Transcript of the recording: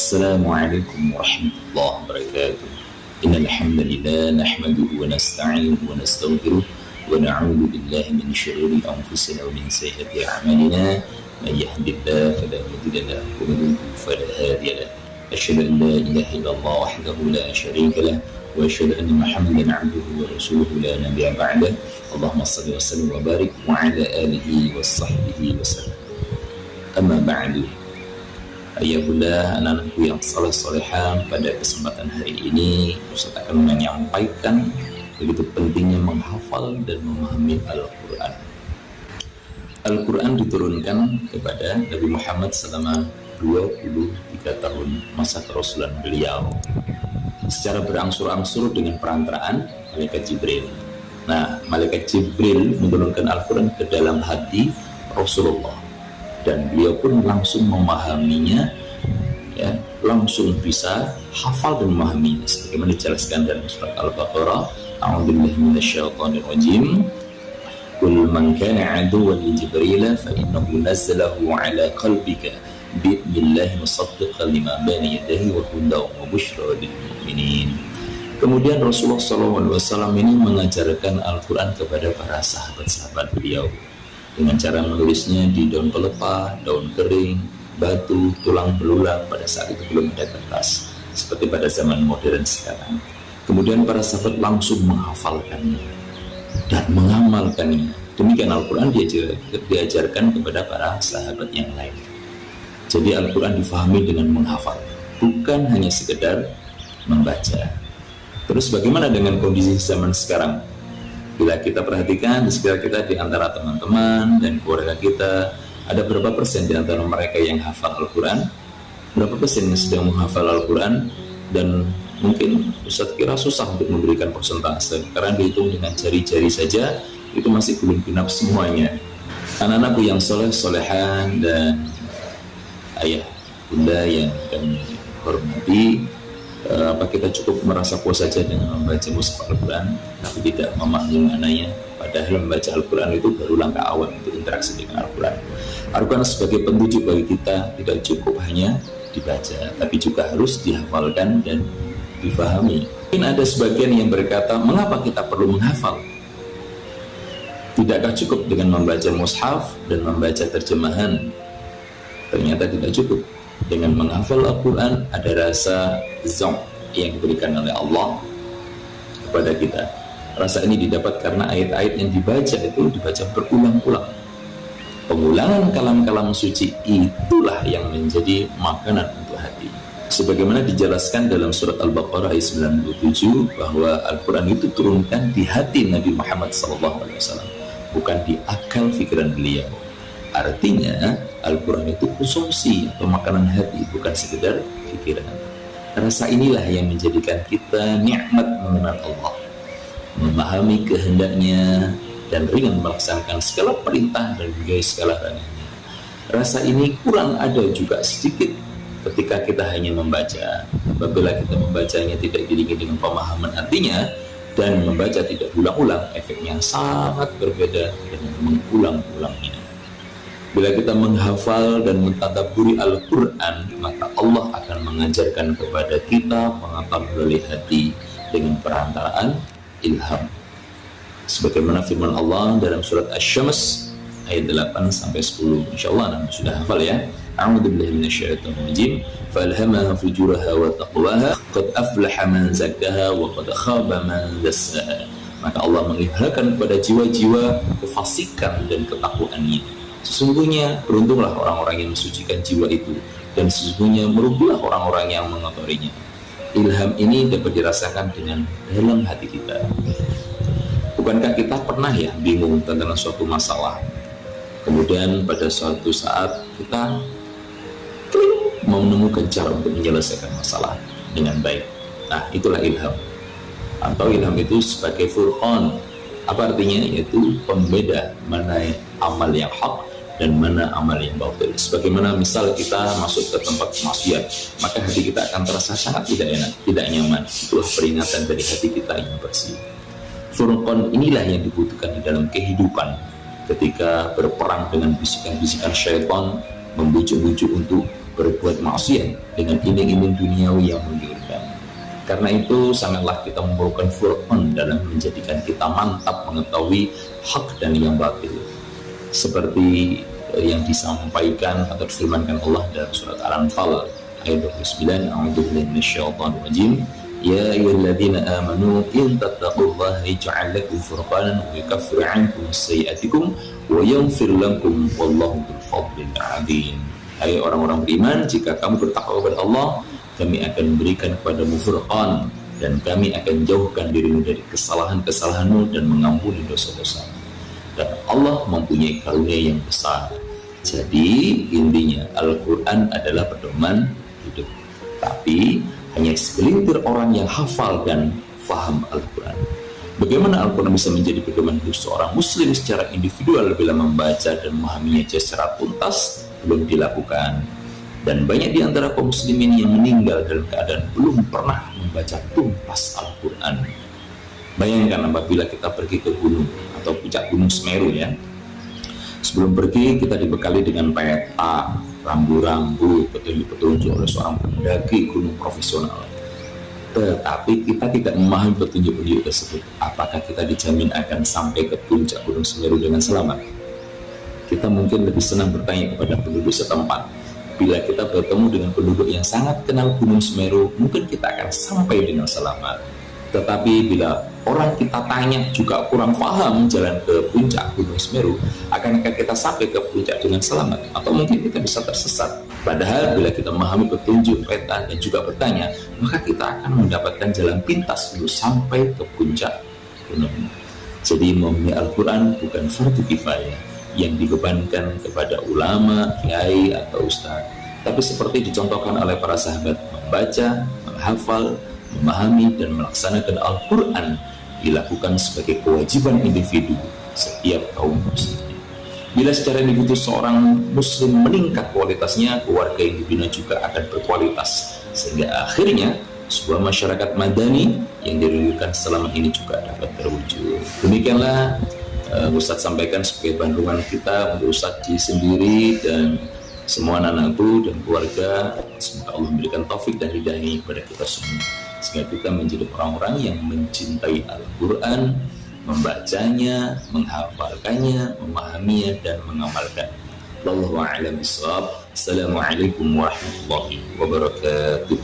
Assalamualaikum warahmatullahi wabarakatuh. Innal hamdalillah nahmaduhu wa nasta'inuhu wa nastaghfiruh wa na'udzu billahi min shururi anfusina wa min sayyiati a'malina. May yahdihillahu fala mudilla lahu wa man yudlil fala hadiya lahu. Asyhadu an la ilaha illallah wahdahu la syarika lahu wa asyhadu anna Muhammadan 'abduhu wa rasuluhu la nabiyya ba'dahu. Allahumma shalli wa sallim wa barik wa ala alihi wa sahbihi wa sallam. Amma ba'du. Ayahullah anak-anakku yang saleh-salehah, pada kesempatan hari ini Ustaz akan menyampaikan begitu pentingnya menghafal dan memahami Al-Quran. Al-Quran diturunkan kepada Nabi Muhammad selama 23 tahun masa kerasulan beliau secara berangsur-angsur dengan perantaraan Malaikat Jibril. Nah, Malaikat Jibril menurunkan Al-Quran ke dalam hati Rasulullah, dan beliau pun langsung memahaminya, ya, langsung bisa hafal dan memahaminya sebagaimana dijelaskan dalam surat Al-Baqarah. A'udzubillahi minasyaitonir rajim. Qul man kana 'aduwwan li Jibril fa innahu nazzalahu 'ala qalbika bi'idnillahi musaddiqan lima bayna yadayhi wa hudan wa busyra lil mu'minin. Kemudian Rasulullah SAW ini mengajarkan Al-Quran kepada para sahabat-sahabat beliau dengan cara menulisnya di daun pelepah, daun kering, batu, tulang belulang. Pada saat itu belum ada kertas seperti pada zaman modern sekarang. Kemudian para sahabat langsung menghafalkannya dan mengamalkannya. Demikian Al-Quran diajarkan kepada para sahabat yang lain. Jadi Al-Quran difahami dengan menghafal, bukan hanya sekedar membaca. Terus bagaimana dengan kondisi zaman sekarang? Bila kita perhatikan di sekitar kita, di antara teman-teman dan keluarga kita, ada berapa persen di antara mereka yang hafal Al-Quran? Berapa persen yang sedang menghafal Al-Quran? Dan mungkin Ustaz kira susah untuk memberikan persentase, karena dihitung dengan jari-jari saja itu masih belum genap semuanya. Anak-anakku yang soleh-solehan dan ayah bunda yang kami hormati, apa kita cukup merasa puas saja dengan membaca mushaf Al-Quran tapi tidak memahami maknanya? Padahal membaca Al-Quran itu baru langkah awal untuk interaksi dengan Al-Quran. Al-Quran sebagai petunjuk bagi kita tidak cukup hanya dibaca, tapi juga harus dihafalkan dan difahami. Mungkin ada sebagian yang berkata, mengapa kita perlu menghafal? Tidakkah cukup dengan membaca mushaf dan membaca terjemahan? Ternyata tidak cukup. Dengan menghafal Al-Quran ada rasa zauq yang diberikan oleh Allah kepada kita. Rasa ini didapat karena ayat-ayat yang dibaca itu dibaca berulang-ulang. Pengulangan kalam-kalam suci itulah yang menjadi makanan untuk hati. Sebagaimana dijelaskan dalam surat Al-Baqarah ayat 97 bahwa Al-Quran itu turunkan di hati Nabi Muhammad SAW, bukan di akal pikiran beliau. Artinya Al-Quran itu konsumsi atau makanan hati, bukan sekedar pikiran. Rasa inilah yang menjadikan kita nikmat mengenal Allah, memahami kehendaknya, dan ringan melaksanakan segala perintah dan juga segala larangannya. Rasa ini kurang ada juga sedikit ketika kita hanya membaca. Apabila kita membacanya tidak diiringi dengan pemahaman artinya dan membaca tidak ulang-ulang, efeknya sangat berbeda dengan mengulang-ulangnya. Bila kita menghafal dan mentadabburi Al-Quran, maka Allah akan mengajarkan kepada kita mengapa melalui hati dengan perantaraan ilham. Sebagaimana firman Allah dalam surat Asy-Syams ayat 8-10. Insyaallah Anda sudah hafal ya. A'udzubillahi minasyaitonir rajim. Falhamaha fujuraha wa taqwaha qad aflaha man zakkaha wa qad khaba man dassaha. Maka Allah mengilhamkan kepada jiwa-jiwa kefasikan dan ketakwaannya. Sesungguhnya beruntunglah orang-orang yang mensucikan jiwa itu, dan sesungguhnya merugilah orang-orang yang mengotorinya. Ilham ini dapat dirasakan dengan dalam hati kita. Bukankah kita pernah ya bingung tentang suatu masalah, kemudian pada suatu saat kita mau menemukan cara untuk menyelesaikan masalah dengan baik? Nah, itulah ilham. Atau ilham itu sebagai furqan. Apa artinya? Yaitu pembeda mana amal yang hak dan mana amal yang batil. Sebagaimana misal kita masuk ke tempat maksiat, maka hati kita akan terasa sangat tidak enak, tidak nyaman. Itulah peringatan dari hati kita yang bersih. Furqan inilah yang dibutuhkan di dalam kehidupan ketika berperang dengan bisikan-bisikan syaitan, membujuk-bujuk untuk berbuat maksiat dengan iming-iming duniawi yang menggiurkan. Karena itu sangatlah kita memerlukan Furqan dalam menjadikan kita mantap mengetahui hak dan yang batil. Seperti yang disampaikan atau difirmankan Allah dalam surat Al-Anfal ayat 29, A'udzubillahi minasyaitonir rajim. Ya ayyuhalladzina amanu in tattaqullaha yaj'al lakum furqanan wa yukaffir 'ankum sayyi'atikum wa yaghfir lakum wallahu dzul fadlil 'adzim. Hai orang-orang beriman, jika kamu bertakwa kepada Allah, kami akan memberikan kepadamu furqan dan kami akan jauhkan dirimu dari kesalahan-kesalahanmu dan mengampuni dosa-dosamu. Dan Allah mempunyai karunia yang besar. Jadi intinya Al-Quran adalah pedoman hidup. Tapi hanya segelintir orang yang hafal dan faham Al-Quran. Bagaimana Al-Quran bisa menjadi pedoman hidup seorang muslim secara individual bila membaca dan memahaminya secara tuntas belum dilakukan. Dan banyak di antara kaum muslimin yang meninggal dalam keadaan belum pernah membaca tuntas Al-Quran. Bayangkan apabila kita pergi ke gunung atau puncak Gunung Semeru ya. Sebelum pergi kita dibekali dengan peta, rambu-rambu, petunjuk-petunjuk oleh seorang pendaki gunung profesional. Tetapi kita tidak memahami petunjuk-petunjuk tersebut. Apakah kita dijamin akan sampai ke puncak Gunung Semeru dengan selamat? Kita mungkin lebih senang bertanya kepada penduduk setempat. Bila kita bertemu dengan penduduk yang sangat kenal Gunung Semeru, mungkin kita akan sampai dengan selamat. Tetapi bila orang kita tanya juga kurang paham jalan ke puncak Gunung Semeru, akankah kita sampai ke puncak dengan selamat? Atau mungkin kita bisa tersesat? Padahal bila kita memahami petunjuk peta dan juga bertanya, maka kita akan mendapatkan jalan pintas untuk sampai ke puncak gunung. Jadi memahami Al-Quran bukan fardu kifayah yang dibebankan kepada ulama, kiai, atau ustaz. Tapi seperti dicontohkan oleh para sahabat, membaca, menghafal, memahami dan melaksanakan Al-Quran dilakukan sebagai kewajiban individu setiap kaum muslim. Bila secara individu seorang muslim meningkat kualitasnya, keluarga yang dibina juga akan berkualitas, sehingga akhirnya sebuah masyarakat madani yang dirindukan selama ini juga dapat terwujud. Demikianlah Ustadz sampaikan sebagai panduan kita untuk Ustadz sendiri dan semua anak-anakku dan keluarga. Semoga Allah memberikan taufik dan hidayah kepada kita semua, sehingga kita menjadi orang-orang yang mencintai Al-Quran, membacanya, menghafalkannya, memahaminya, dan mengamalkannya. Wallahu a'lam bishawab. Assalamualaikum warahmatullahi wabarakatuh.